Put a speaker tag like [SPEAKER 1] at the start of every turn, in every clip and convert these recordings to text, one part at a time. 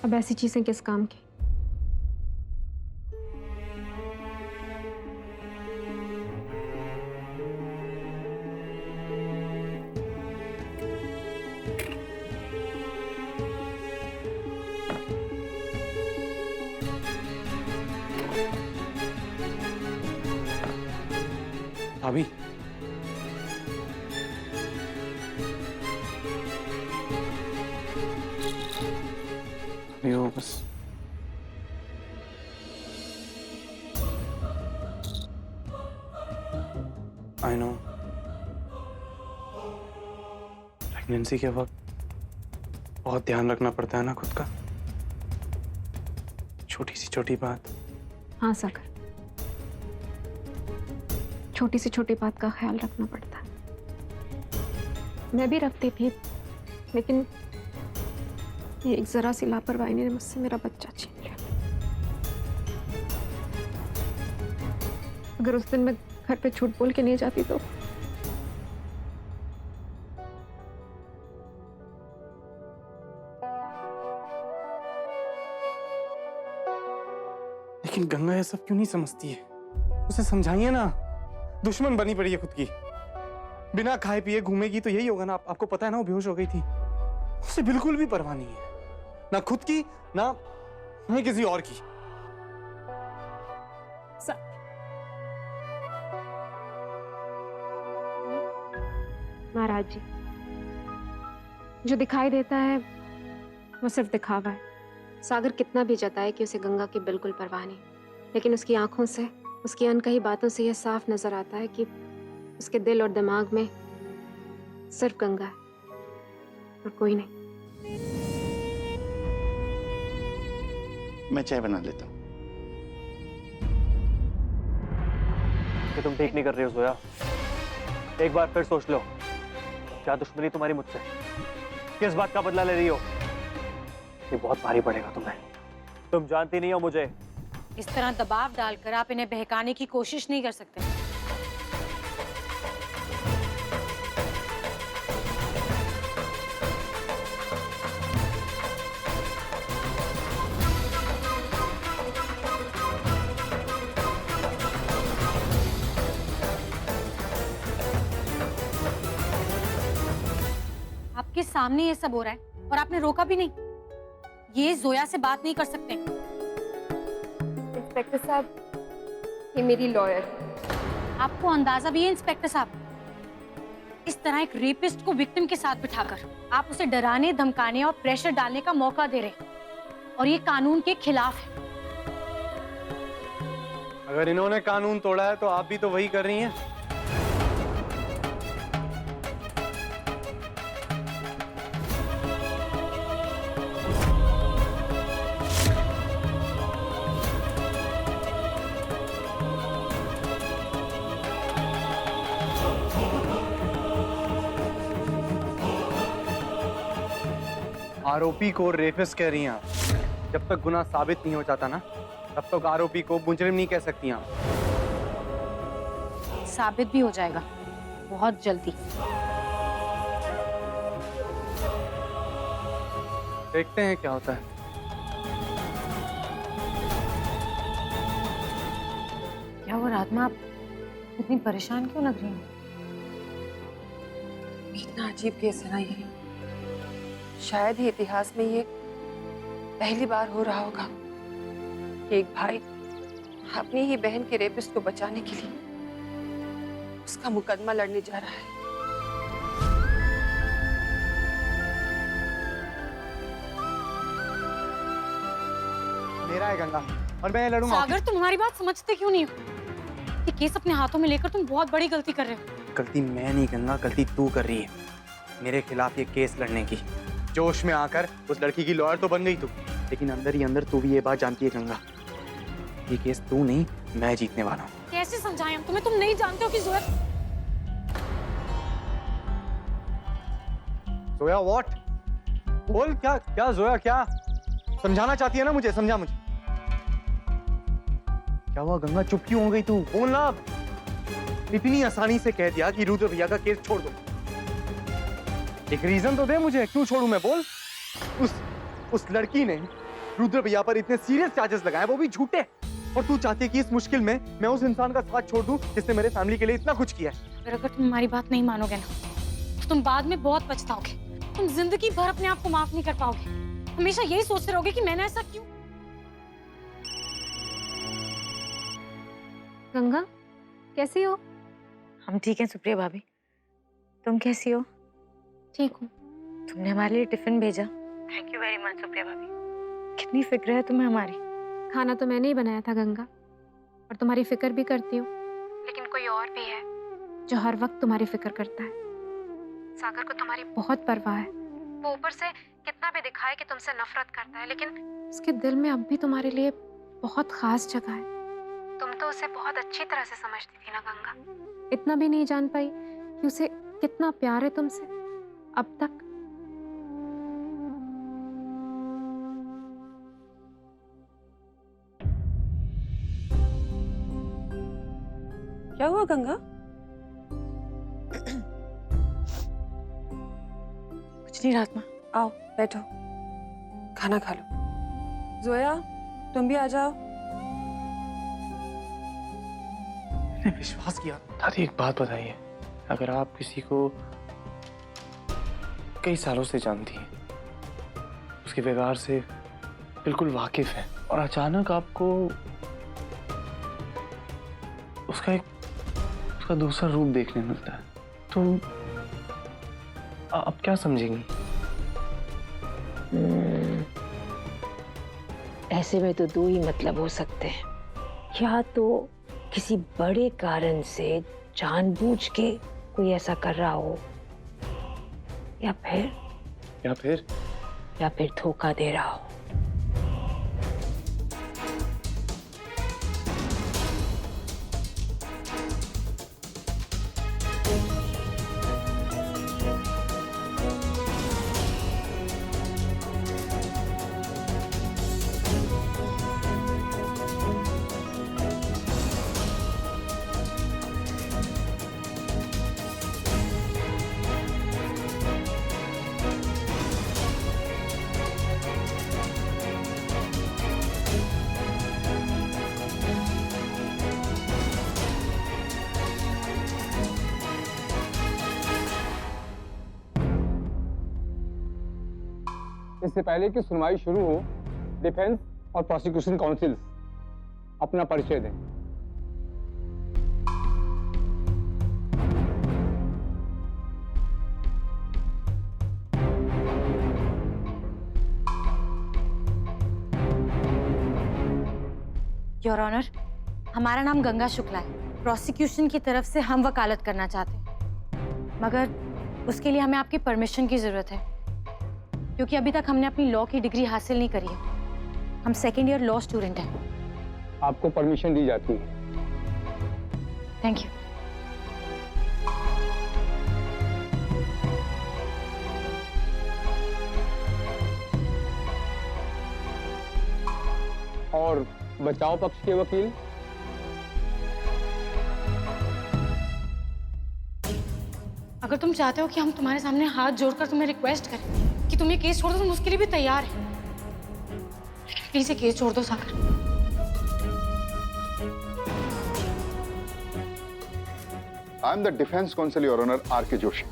[SPEAKER 1] अब ऐसी चीजें किस काम की?
[SPEAKER 2] भाभी, अभी वो बस आई नो प्रेगनेंसी के वक्त बहुत ध्यान रखना पड़ता है ना खुद का। छोटी बात।
[SPEAKER 1] हाँ सागर, छोटी से छोटी बात का ख्याल रखना पड़ता है। मैं भी रखती थी, लेकिन ये एक जरा सी लापरवाही ने मुझसे मेरा बच्चा छीन लिया। अगर उस दिन मैं घर पे झूठ बोल के नहीं जाती तो
[SPEAKER 2] लेकिन गंगा ये सब क्यों नहीं समझती है? उसे समझाइए ना। दुश्मन बनी पड़ी है खुद की। बिना खाए पिए घूमेगी तो यही होगा ना। आपको पता है ना वो बेहोश हो गई थी। उसे बिल्कुल भी परवाह नहीं है, ना खुद की ना किसी और की।
[SPEAKER 1] महाराज जी, जो दिखाई देता है वो सिर्फ दिखावा है। सागर कितना भी जताए कि उसे गंगा की बिल्कुल परवाह नहीं, लेकिन उसकी आंखों से, उसकी अनकही बातों से यह साफ नजर आता है कि उसके दिल और दिमाग में सिर्फ गंगा है और कोई नहीं।
[SPEAKER 3] मैं चाय बना लेता हूँ।
[SPEAKER 4] कि तुम ठीक नहीं कर रही हो जोया। एक बार फिर सोच लो, क्या दुश्मनी तुम्हारी मुझसे? किस बात का बदला ले रही हो? ये बहुत भारी पड़ेगा तुम्हें। तुम जानती नहीं हो मुझे।
[SPEAKER 5] इस तरह दबाव डालकर आप इन्हें बहकाने की कोशिश नहीं कर सकते। आपके सामने ये सब हो रहा है और आपने रोका भी नहीं। ये जोया से बात नहीं कर सकते।
[SPEAKER 1] इंस्पेक्टर साहब, ये मेरी लॉयर।
[SPEAKER 5] आपको अंदाजा भी है इंस्पेक्टर साहब, इस तरह एक रेपिस्ट को विक्टिम के साथ बिठाकर आप उसे डराने, धमकाने और प्रेशर डालने का मौका दे रहे, और ये कानून के खिलाफ है।
[SPEAKER 2] अगर इन्होंने कानून तोड़ा है तो आप भी तो वही कर रही हैं। आरोपी को रेपिस्ट कह रही हैं आप। जब तक गुनाह साबित नहीं हो जाता ना, तब तक आरोपी को मुजरिम नहीं कह सकती आप।
[SPEAKER 5] साबित भी हो जाएगा बहुत जल्दी।
[SPEAKER 2] देखते हैं क्या होता है।
[SPEAKER 5] क्या हुआ राधमा, आप इतनी परेशान क्यों लग रही हैं?
[SPEAKER 6] कितना अजीब केस है ना ये। शायद ही इतिहास में ये पहली बार हो रहा होगा कि एक भाई अपनी ही बहन के रेपिस्ट को बचाने के लिए उसका मुकदमा लड़ने जा रहा है।
[SPEAKER 2] मेरा है गंगा और मैं लड़ूंगा।
[SPEAKER 5] सागर, तुम हमारी बात समझते क्यों नहीं हो? ये केस अपने हाथों में लेकर तुम बहुत बड़ी गलती कर रहे हो।
[SPEAKER 2] गलती मैं नहीं गंगा, गलती तू कर रही है मेरे खिलाफ ये केस लड़ने की। जोश में आकर उस लड़की की लॉयर तो बन गई तू, लेकिन अंदर ही अंदर तू भी ये बात जानती है गंगा, ये केस तू नहीं मैं जीतने वाला हूँ।
[SPEAKER 5] कैसे समझाएं हम तुम्हें? तुम नहीं जानते हो कि जोया।
[SPEAKER 2] जोया व्हाट? बोल, क्या क्या जोया, क्या समझाना चाहती है ना मुझे? समझा मुझे। क्या हुआ गंगा, चुप क्यों हो गई तू? बोल ना। इतनी आसानी से कह दिया कि रुद्र भैया का केस छोड़ दो। एक रीजन तो दे मुझे, क्यों छोड़ूं मैं? बोल। उस लड़की ने रुद्र भैया पर इतने सीरियस चार्जेस लगाए, वो भी झूठे। और तू चाहती है कि इस मुश्किल में मैं उस इंसान का साथ छोड़ दूं जिसने मेरे फैमिली के लिए इतना कुछ किया है।
[SPEAKER 5] अगर तुम हमारी बात नहीं मानोगे ना तो तुम बाद में बहुत पछताओगे। तुम जिंदगी भर अपने आप को माफ नहीं कर पाओगे। हमेशा यही सोचते रहोगे कि मैंने ऐसा क्यों।
[SPEAKER 1] गंगा, कैसी हो?
[SPEAKER 3] हम ठीक हैं सुप्रिया भाभी, तुम कैसी हो?
[SPEAKER 1] ठीक हूँ।
[SPEAKER 3] तुमने हमारे लिए टिफिन भेजा, thank you very much Supriya भाभी। कितनी फिक्र है तुम्हें हमारी।
[SPEAKER 1] खाना तो मैंने ही बनाया था गंगा, और तुम्हारी फिक्र भी करती हूँ, लेकिन कोई और भी है जो हर वक्त तुम्हारी फिक्र करता है। सागर को तुम्हारी बहुत परवाह है। वो ऊपर से कितना भी दिखाए कि तुमसे नफरत करता है, लेकिन उसके दिल में अब भी तुम्हारे लिए बहुत खास जगह है। तुम तो उसे बहुत अच्छी तरह से समझती थी ना गंगा। इतना भी नहीं जान पाई कि उसे कितना प्यार है तुमसे अब तक।
[SPEAKER 6] क्या हुआ गंगा?
[SPEAKER 3] कुछ नहीं रात में।
[SPEAKER 6] आओ बैठो, खाना खा लो। जोया, तुम भी आ जाओ।
[SPEAKER 2] मैंने विश्वास किया। दादी एक बात बताइए, अगर आप किसी को कई सालों से जानती हैं, उसके व्यवहार से बिल्कुल वाकिफ हैं, और अचानक आपको उसका दूसरा रूप देखने मिलता है, तो आप क्या समझेंगी?
[SPEAKER 7] ऐसे में तो दो ही मतलब हो सकते हैं। या तो किसी बड़े कारण से जानबूझ के कोई ऐसा कर रहा हो, या फिर धोखा दे रहा हो।
[SPEAKER 8] इससे पहले कि सुनवाई शुरू हो, डिफेंस और प्रोसिक्यूशन काउंसिल अपना परिचय दें।
[SPEAKER 5] योर ऑनर, हमारा नाम गंगा शुक्ला है। प्रोसिक्यूशन की तरफ से हम वकालत करना चाहते हैं, मगर उसके लिए हमें आपकी परमिशन की जरूरत है, क्योंकि अभी तक हमने अपनी लॉ की डिग्री हासिल नहीं करी है। हम सेकेंड ईयर लॉ स्टूडेंट हैं।
[SPEAKER 8] आपको परमिशन दी जाती है।
[SPEAKER 5] Thank you.
[SPEAKER 8] और बचाव पक्ष के वकील?
[SPEAKER 5] अगर तुम चाहते हो कि हम तुम्हारे सामने हाथ जोड़कर तुम्हें रिक्वेस्ट करें कि तुम ये केस छोड़ दो, तुम उसके लिए भी तैयार हैं। लेकिन प्लीज ये केस छोड़ दो सागर।
[SPEAKER 9] I am the defense counsel, Your Honor, R.K. Joshi.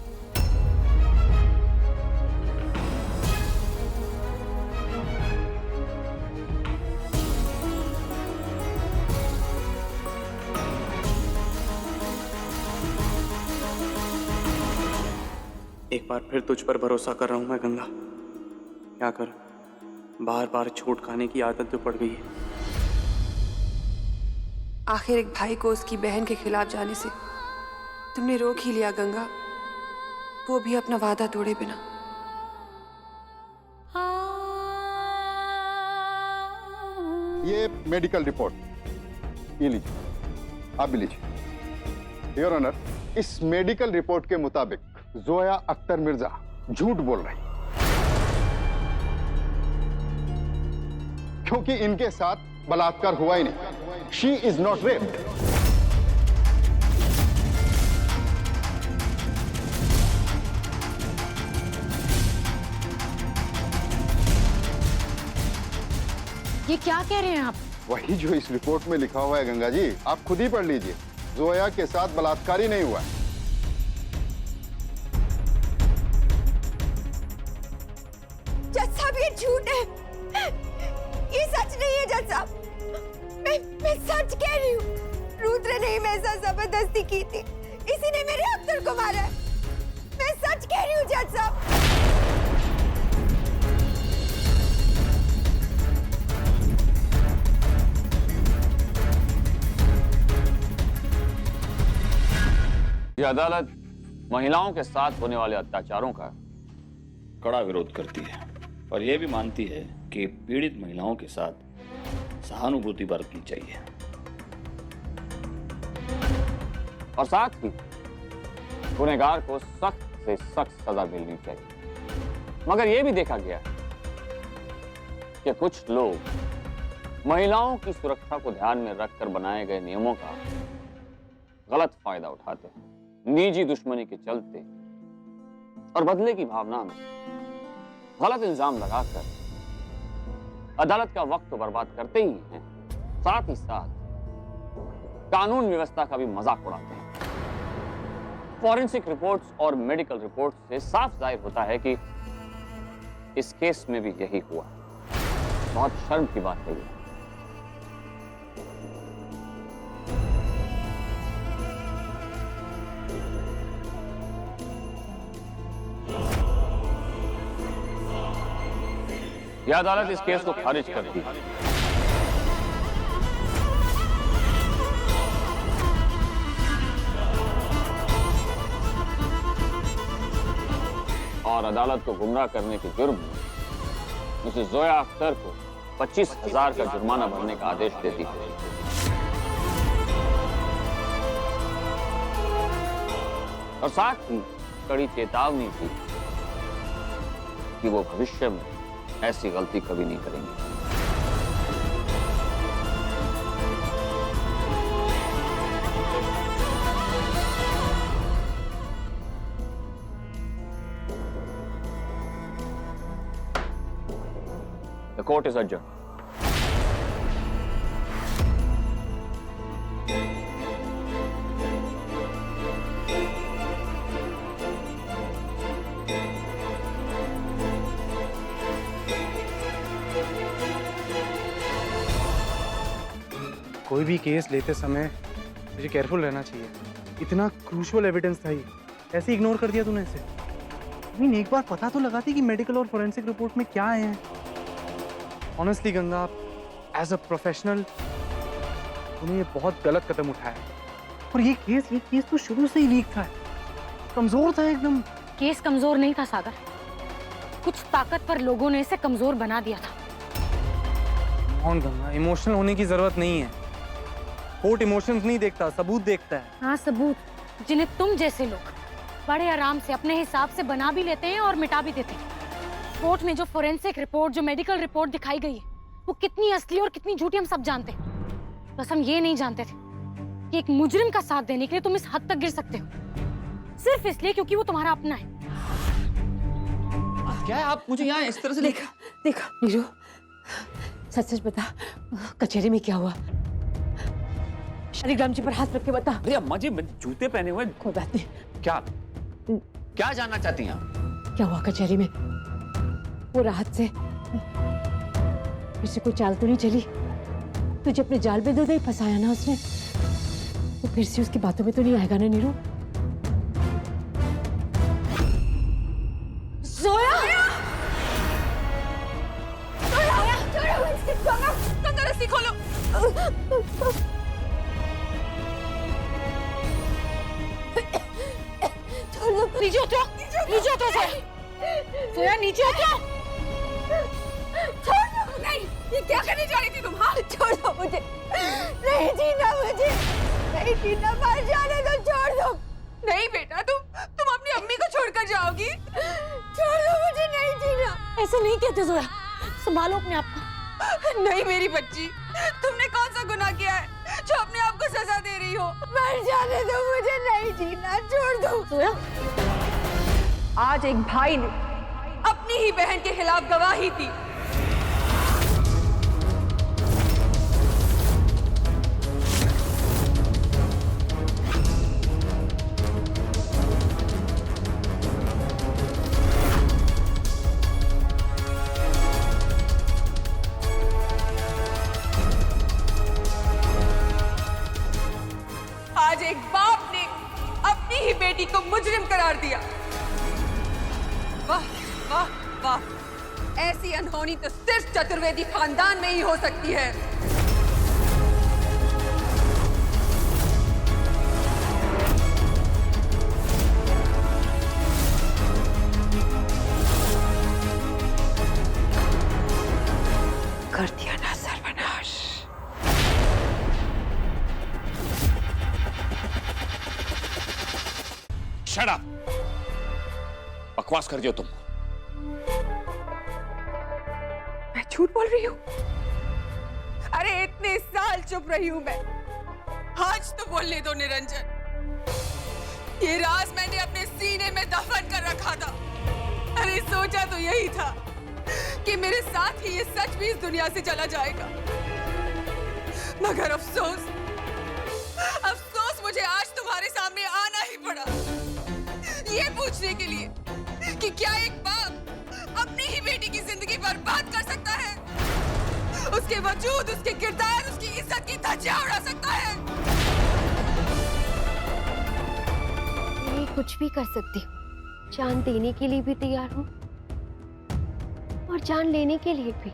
[SPEAKER 2] एक बार फिर तुझ पर भरोसा कर रहा हूं मैं गंगा। क्या कर, बार बार छूट खाने की आदत जो पड़ गई है।
[SPEAKER 6] आखिर एक भाई को उसकी बहन के खिलाफ जाने से तुमने रोक ही लिया गंगा, वो भी अपना वादा तोड़े बिना।
[SPEAKER 9] ये मेडिकल रिपोर्ट ये लीजिए, आप भी लीजिए। योर ऑनर, इस मेडिकल रिपोर्ट के मुताबिक जोया अख्तर मिर्जा झूठ बोल रही, क्योंकि इनके साथ बलात्कार हुआ ही नहीं। She is not raped.
[SPEAKER 5] ये क्या कह रहे हैं आप?
[SPEAKER 9] वही जो इस रिपोर्ट में लिखा हुआ है गंगा जी, आप खुद ही पढ़ लीजिए। जोया के साथ बलात्कार ही नहीं हुआ है।
[SPEAKER 10] जज साहब ये झूठ है, ये सच नहीं है जज साहब। मैं सच कह रही हूँ। रुद्र ने मेरे साथ जबरदस्ती की थी, इसी ने मेरे अख्तर को मारा है। मैं सच कह रही हूँ जज साहब।
[SPEAKER 11] ये अदालत महिलाओं के साथ होने वाले अत्याचारों का
[SPEAKER 12] कड़ा विरोध करती है और यह भी मानती है कि पीड़ित महिलाओं के साथ सहानुभूति बरतनी चाहिए
[SPEAKER 11] और साथ ही गुनहगार को सख्त से सख्त सजा मिलनी चाहिए। मगर यह भी देखा गया है कि कुछ लोग महिलाओं की सुरक्षा को ध्यान में रखकर बनाए गए नियमों का गलत फायदा उठाते हैं, निजी दुश्मनी के चलते और बदले की भावना में गलत इल्जाम लगाकर अदालत का वक्त तो बर्बाद करते ही हैं, साथ ही साथ कानून व्यवस्था का भी मजाक उड़ाते हैं। फॉरेंसिक रिपोर्ट्स और मेडिकल रिपोर्ट्स से साफ जाहिर होता है कि इस केस में भी यही हुआ। बहुत शर्म की बात है ये। यह अदालत इस केस को खारिज करती है। और अदालत को गुमराह करने के जुर्म में मिसेस जोया अख्तर को 25,000 का जुर्माना भरने का आदेश देती है। और साथ ही कड़ी चेतावनी दी कि वो भविष्य में ऐसी गलती कभी नहीं करेंगे। The court is adjourned.
[SPEAKER 2] कोई भी केस लेते समय मुझे केयरफुल रहना चाहिए। इतना क्रूशियल एविडेंस था ये, ऐसे इग्नोर कर दिया तूने इसे। मीन एक बार पता तो लगाती कि मेडिकल और फोरेंसिक रिपोर्ट में क्या है। Honestly Ganga, as a professional तूने ये बहुत गलत कदम उठाया। और ये केस तो शुरू से ही लीक था, कमजोर था एकदम।
[SPEAKER 5] केस कमजोर नहीं था सागर, कुछ ताकतवर लोगों ने इसे कमजोर बना दिया था।
[SPEAKER 2] कौन गंगा, इमोशनल होने की जरूरत नहीं है। कोर्ट इमोशंस नहीं देखता, सबूत देखता है।
[SPEAKER 5] हाँ, सबूत जिन्हें तुम जैसे लोग बड़े आराम से अपने हिसाब से बना भी लेते हैं और मिटा भी देते हैं। कोर्ट में जो फोरेंसिक रिपोर्ट, जो मेडिकल रिपोर्ट दिखाई गई है, वो कितनी असली और कितनी झूठी हम सब जानते हैं। बस हम ये नहीं जानते थे कि एक मुजरिम का साथ देने के लिए तुम इस हद तक गिर सकते हो, सिर्फ इसलिए क्योंकि वो तुम्हारा अपना है।
[SPEAKER 12] क्या है, आप मुझे यहाँ इस तरह से
[SPEAKER 10] देखा नीरू, सच बता, कचहरी में क्या हुआ? शालिग्राम जी पर हाथ रख के बता।
[SPEAKER 12] अरे अम्मा जी, जूते पहने हुए।
[SPEAKER 10] कोई बात नहीं।
[SPEAKER 12] क्या जानना चाहती हैं आप?
[SPEAKER 10] क्या हुआ कचहरी में? वो राहत से मुझसे कोई चाल तो नहीं चली? तुझे अपने जाल में तो नहीं फंसाया ना उसने? वो फिर से उसकी बातों में तो नहीं आएगा ना नीरू? जोया! रस्सी खोलो।
[SPEAKER 5] नीचे उतरो, नीचे उतरो जोया, नीचे उतरो।
[SPEAKER 10] छोड़ दो। नहीं, ये क्या करने जा रही थी तुम? हाँ, छोड़ दो मुझे। नहीं जीना मुझे, नहीं जीना, मर जाने दो, छोड़ दो। नहीं बेटा, तुम अपनी अम्मी को छोड़कर जाओगी? छोड़ दो मुझे, नहीं जीना।
[SPEAKER 5] ऐसे नहीं कहते जोया, संभालो अपने आप को।
[SPEAKER 10] नहीं मेरी बच्ची, तुमने कौन सा गुनाह किया है जो अपने आप को सजा दे रही हो? मर जाने दो मुझे, नहीं जीना, छोड़ दो।
[SPEAKER 5] जोया,
[SPEAKER 6] आज एक भाई ने अपनी ही बहन के खिलाफ गवाही दी मुजरिम करार दिया। वाह वाह वाह, ऐसी अनहोनी तो सिर्फ चतुर्वेदी खानदान में ही हो सकती है।
[SPEAKER 7] कर दिया ना सर्वनाश।
[SPEAKER 11] Shut up! बकवास कर दियो तुम।
[SPEAKER 6] मैं झूठ बोल रही हूँ? अरे इतने साल चुप रही हूँ मैं, आज तो बोलने दो निरंजन। ये राज मैंने अपने सीने में दफन कर रखा था। अरे सोचा तो यही था कि मेरे साथ ही ये सच भी इस दुनिया से चला जाएगा, मगर अफसोस मुझे आज तुम्हारे सामने आना ही पड़ा, ये पूछने के लिए कि क्या एक बाप अपनी ही बेटी की जिंदगी बर्बाद कर सकता है, उसके वजूद, उसके किरदार, उसकी इज्जत की धज्जियां उड़ा सकता है।
[SPEAKER 1] मैं कुछ भी कर सकती हूँ, जान देने के लिए भी तैयार हूँ और जान लेने के लिए भी।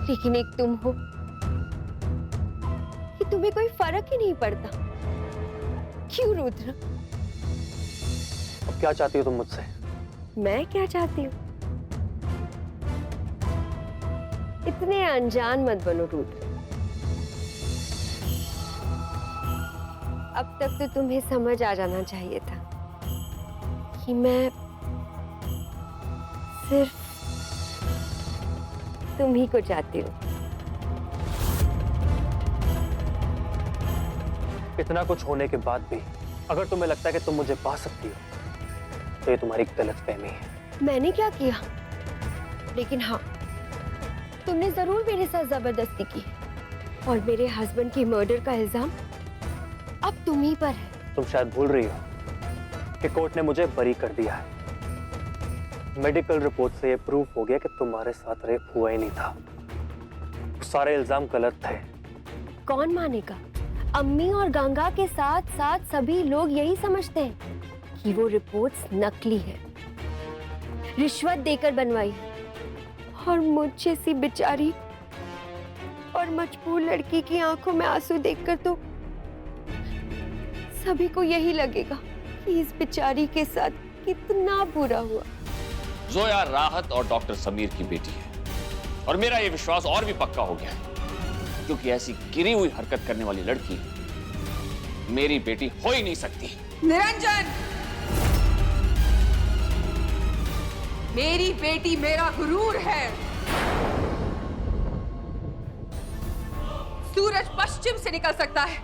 [SPEAKER 1] लेकिन एक तुम हो कि तुम्हें कोई फर्क ही नहीं पड़ता। क्यों रुद्र?
[SPEAKER 4] अब क्या चाहती हो तुम मुझसे?
[SPEAKER 1] मैं क्या चाहती हूँ? इतने अनजान मत बनो रुद्र। अब तक तो तुम्हें समझ आ जाना चाहिए था कि मैं सिर्फ तुम ही को चाहती हूँ।
[SPEAKER 4] इतना कुछ होने के बाद भी अगर तुम्हें लगता है कि तुम मुझे पा सकती हो, तो ये तुम्हारी गलतफहमी है।
[SPEAKER 1] मैंने क्या किया? लेकिन हाँ, तुमने जरूर मेरे साथ जबरदस्ती की और मेरे हस्बैंड की मर्डर का इल्जाम अब तुम ही पर है।
[SPEAKER 4] तुम शायद भूल रही हो कि कोर्ट ने मुझे बरी कर दिया है। मेडिकल रिपोर्ट से ये प्रूफ हो गया कि तुम्हारे साथ रेप हुआ ही नहीं था। सारे इल्जाम गलत थे।
[SPEAKER 1] कौन मानेगा? अम्मी और गंगा के साथ साथ सभी लोग यही समझते हैं कि वो रिपोर्ट्स नकली है, रिश्वत देकर बनवाई है। और मुझ जैसी बेचारी और मजबूर लड़की की आंखों में आंसू देखकर तो सभी को यही लगेगा कि इस बेचारी के साथ कितना बुरा हुआ।
[SPEAKER 11] जोया राहत और डॉक्टर समीर की बेटी है और मेरा ये विश्वास और भी पक्का हो गया है, क्योंकि ऐसी गिरी हुई हरकत करने वाली लड़की मेरी बेटी हो ही नहीं सकती।
[SPEAKER 6] निरंजन, मेरी बेटी मेरा गुरूर है। सूरज पश्चिम से निकल सकता है,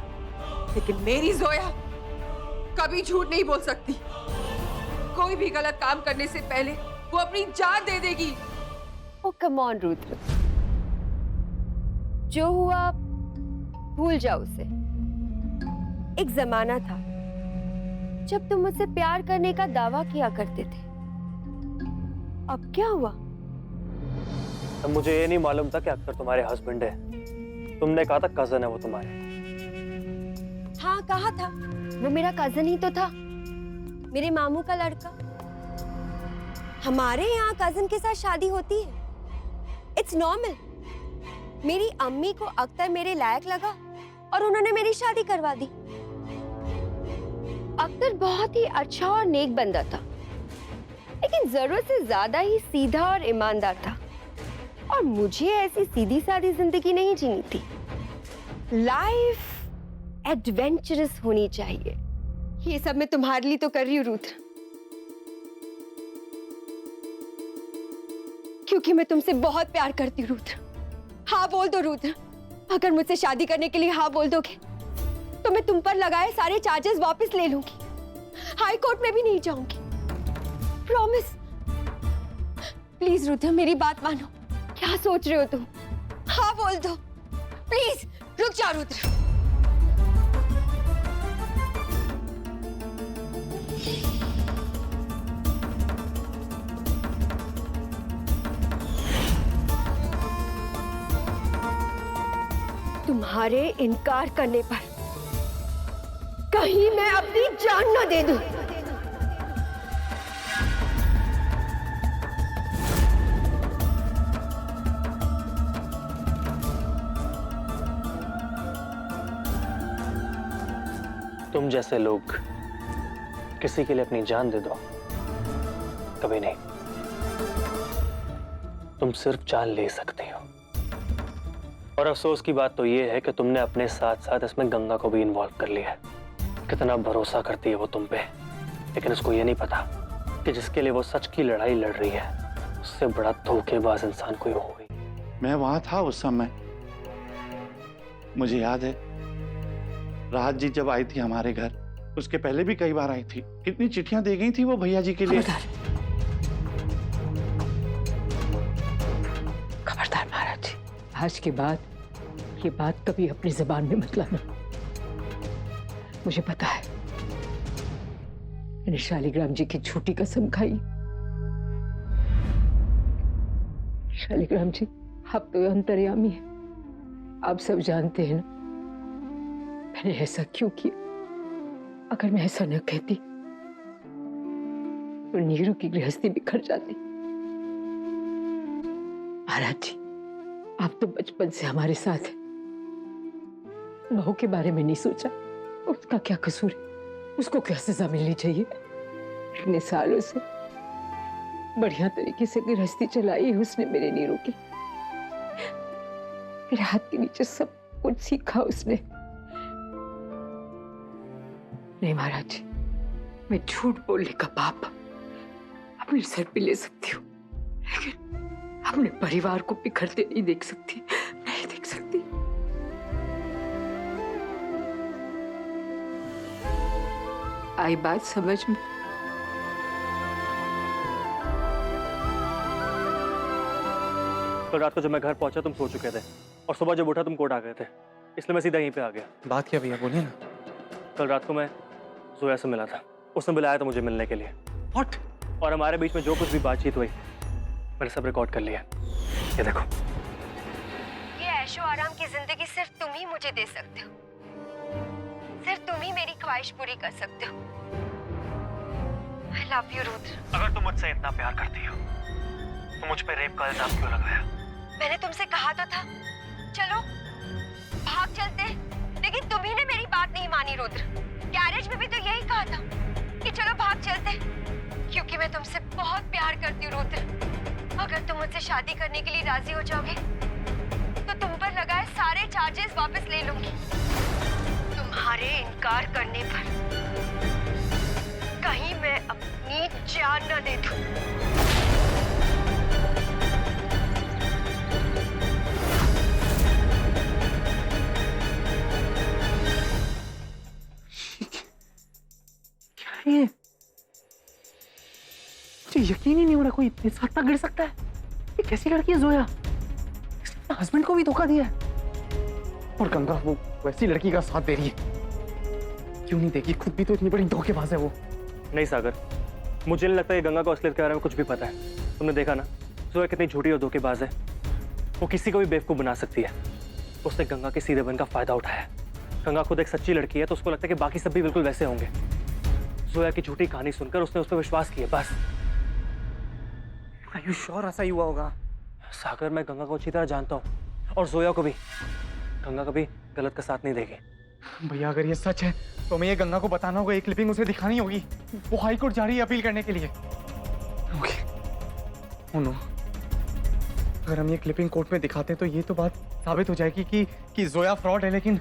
[SPEAKER 6] लेकिन मेरी जोया कभी झूठ नहीं बोल सकती। कोई भी गलत काम करने से पहले वो अपनी जान दे देगी।
[SPEAKER 1] ओ कम ऑन रुद्र, जो हुआ भूल जाओ उसे। एक जमाना था जब तुम मुझसे प्यार करने का दावा किया करते थे। अब क्या हुआ?
[SPEAKER 4] तब मुझे ये नहीं मालूम था कि अक्सर तुम्हारे हस्बैंड है। तुमने कहा था कजन है वो तुम्हारे।
[SPEAKER 1] हाँ कहा था, वो मेरा कजन ही तो था, मेरे मामू का लड़का। हमारे यहाँ कजन के साथ शादी होती है, इट्स नॉर्मल। मेरी अम्मी को अख्तर मेरे लायक लगा और उन्होंने मेरी शादी करवा दी। अख्तर बहुत ही अच्छा और नेक बंदा था, लेकिन जरूरत से ज्यादा ही सीधा और ईमानदार था। और मुझे ऐसी सीधी सादी जिंदगी नहीं जीनी थी। लाइफ एडवेंचरस होनी चाहिए। ये सब मैं तुम्हारे लिए तो कर रही हूँ रुद्र, क्योंकि मैं तुमसे बहुत प्यार करती हूँ रुद्र। हाँ बोल दो रुद्र, अगर मुझसे शादी करने के लिए हाँ बोल दोगे तो मैं तुम पर लगाए सारे चार्जेस वापस ले लूंगी, हाई कोर्ट में भी नहीं जाऊंगी। प्रॉमिस। प्लीज रुद्र, मेरी बात मानो। क्या सोच रहे हो तुम? हाँ बोल दो प्लीज। रुक जाओ रुद्र। तुम
[SPEAKER 10] तुम्हारे इनकार करने पर कहीं मैं अपनी जान न दे दूं।
[SPEAKER 4] तुम जैसे लोग किसी के लिए अपनी जान दे दो, कभी नहीं। तुम सिर्फ जान ले सकते हो। और अफसोस की बात तो ये है कि तुमने अपने साथ साथ इसमें गंगा को भी इन्वॉल्व कर लिया है। कितना भरोसा करती है वो तुम पे, लेकिन उसको ये नहीं पता कि जिसके लिए वो सच की लड़ाई लड़ रही है, उससे बड़ा धोखेबाज इंसान कोई हो ही।
[SPEAKER 13] मैं वहां था उस समय। मुझे याद है राहत जी जब आई थी हमारे घर, उसके पहले भी कई बार आई थी। कितनी चिट्ठियां दे गई थी वो भैया जी के लिए।
[SPEAKER 7] खबरदार महाराज जी, आज के बाद ये बात कभी अपनी जुबान में मत लाना। मुझे पता है मैंने शालिग्राम जी की झूठी कसम खाई। शालिग्राम जी, आप तो अंतर्यामी हैं, आप सब जानते हैं ना मैंने ऐसा क्यों किया। अगर मैं ऐसा न कहती तो नीरू की गृहस्थी बिखर जाती। महाराज जी, आप तो बचपन से हमारे साथ हैं। बहू के बारे में नहीं सोचा, उसका क्या कसूर है, उसको क्या सजा मिलनी चाहिए। इतने सालों से बढ़िया तरीके से गृहस्थी चलाई है उसने मेरे नीरू की। मेरे हाथ के नीचे सब कुछ सीखा उसने। नहीं महाराज जी, मैं झूठ बोलने का पाप अपने सर पे ले सकती हूँ, लेकिन अपने परिवार को बिखरते नहीं देख सकती, नहीं देख सकती। आई बात समझ में?
[SPEAKER 4] कल रात को जब मैं घर पहुंचा तुम सो चुके थे, और सुबह जब उठा तुम कोर्ट आ गए थे, इसलिए मैं सीधा यहीं पे आ गया।
[SPEAKER 2] बात क्या भैया, बोलिए ना।
[SPEAKER 4] कल रात को मैं जोया से मिला था, उसने बुलाया था मुझे मिलने के लिए।
[SPEAKER 2] व्हाट?
[SPEAKER 4] और हमारे बीच में जो कुछ भी बातचीत हुई मैंने सब रिकॉर्ड कर लिया। ये देखो।
[SPEAKER 10] ये ऐशो आराम की जिंदगी सिर्फ तुम ही मुझे दे सकते हो, सिर्फ तुम ही मेरी ख्वाहिश पूरी कर सकते हो। I love you, Rudra.
[SPEAKER 4] अगर तुम मुझसे इतना प्यार करती हो तो मुझ पे रेप का इल्जाम क्यों लगाया?
[SPEAKER 10] मैंने तुमसे कहा तो था चलो भाग चलते, लेकिन तुम्ही ने मेरी बात नहीं मानी रुद्र। गैरेज में भी तो यही कहा था कि चलो भाग चलते, क्योंकि मैं तुमसे बहुत प्यार करती हूँ रुद्र। अगर तुम मुझसे शादी करने के लिए राजी हो जाओगे तो तुम पर लगाए सारे चार्जेस वापस ले लूंगी। तुम्हारे इनकार करने पर कहीं मैं अपनी जान न दे दूं।
[SPEAKER 2] ये मुझे यकीन ही नहीं हो रहा कोई इतने साथ तक गिर सकता है। ये कैसी लड़की है जोया, इसने हस्बैंड को भी धोखा दिया है। और गंगा वो वैसी लड़की का साथ दे रही है, क्यों नहीं देगी, खुद भी तो इतनी बड़ी धोखेबाज है वो।
[SPEAKER 4] नहीं सागर, मुझे नहीं लगता ये गंगा को असलियत के बारे में कुछ भी पता है। तुमने देखा ना जोया कितनी झूठी और धोखेबाज है। वो किसी को भी बेवकूफ बना सकती है। उसने गंगा के सीधेपन का फायदा उठाया। गंगा खुद एक सच्ची लड़की है तो उसको लगता है कि बाकी सब भी बिल्कुल वैसे होंगे। जोया की झूठी कहानी सुनकर उसने उस पर विश्वास किया, बस।
[SPEAKER 2] Are you sure ऐसा ही हुआ होगा?
[SPEAKER 4] सागर, मैं गंगा को अच्छी तरह जानता हूँ और जोया को भी। गंगा कभी गलत का साथ नहीं देगी।
[SPEAKER 2] भैया अगर ये सच है तो हमें ये गंगा को बताना होगा, ये क्लिपिंग उसे दिखानी होगी। वो हाई कोर्ट जा रही है अपील करने के लिए। ओके। ओह नो, अगर हम ये क्लिपिंग कोर्ट में दिखाते हैं तो ये तो बात साबित हो जाएगी कि जोया फ्रॉड है, लेकिन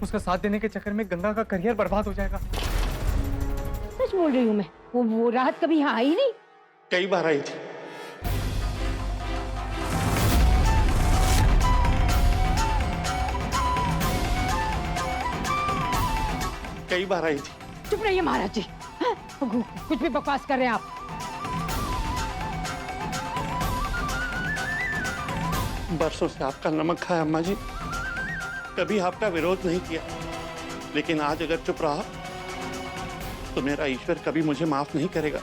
[SPEAKER 2] उसका साथ देने के चक्कर में गंगा का करियर बर्बाद हो जाएगा।
[SPEAKER 7] सच बोल रही हूँ मैं, वो रात कभी यहाँ आई नहीं।
[SPEAKER 13] कई बार आई थी। कई बार आई थी।
[SPEAKER 7] चुप रहिए महाराज जी, हाँ? कुछ भी बकवास कर रहे हैं आप।
[SPEAKER 13] बरसों से आपका नमक खाया अम्मा जी, कभी आपका विरोध नहीं किया, लेकिन आज अगर चुप रहा तो मेरा ईश्वर कभी मुझे माफ नहीं करेगा।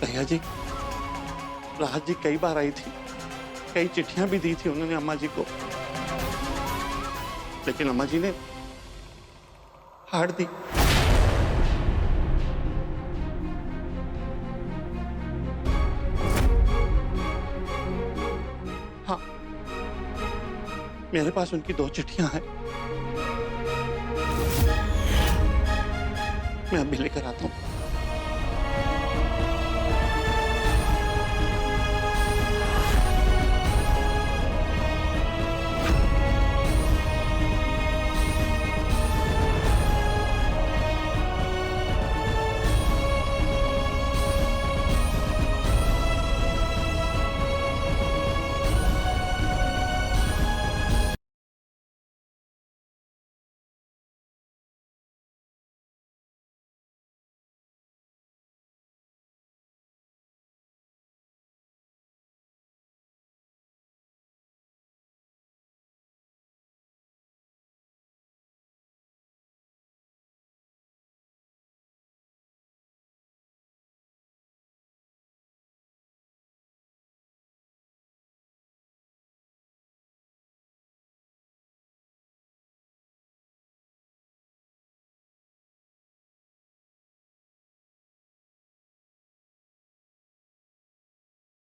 [SPEAKER 13] भैया जी, राहत जी कई बार आई थी, कई चिट्ठियां भी दी थी उन्होंने अम्मा जी को, लेकिन अम्मा जी ने हार दी। हाँ, मेरे पास उनकी 2 चिट्ठियां हैं, मैं अभी लेकर आता हूं।